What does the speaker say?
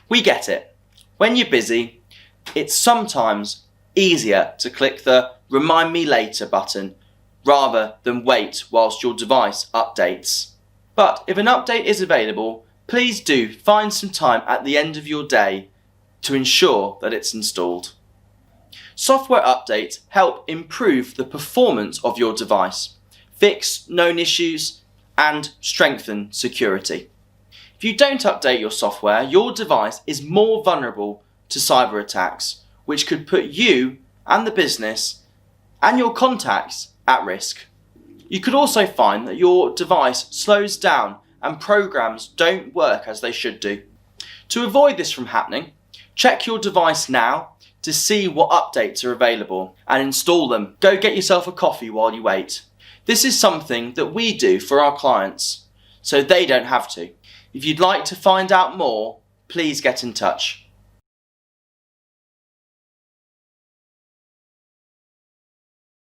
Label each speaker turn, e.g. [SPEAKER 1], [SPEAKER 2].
[SPEAKER 1] We get it. When you're busy, it's sometimes easier to click the Remind Me Later button rather than wait whilst your device updates. But if an update is available, please do find some time at the end of your day to ensure that it's installed. Software updates help improve the performance of your device, fix known issues, and strengthen security. If you don't update your software, your device is more vulnerable to cyber attacks, which could put you and the business and your contacts at risk. You could also find that your device slows down and programs don't work as they should do. To avoid this from happening, check your device now to see what updates are available and install them. Go get yourself a coffee while you wait. This is something that we do for our clients, so they don't have to. If you'd like to find out more, please get in touch.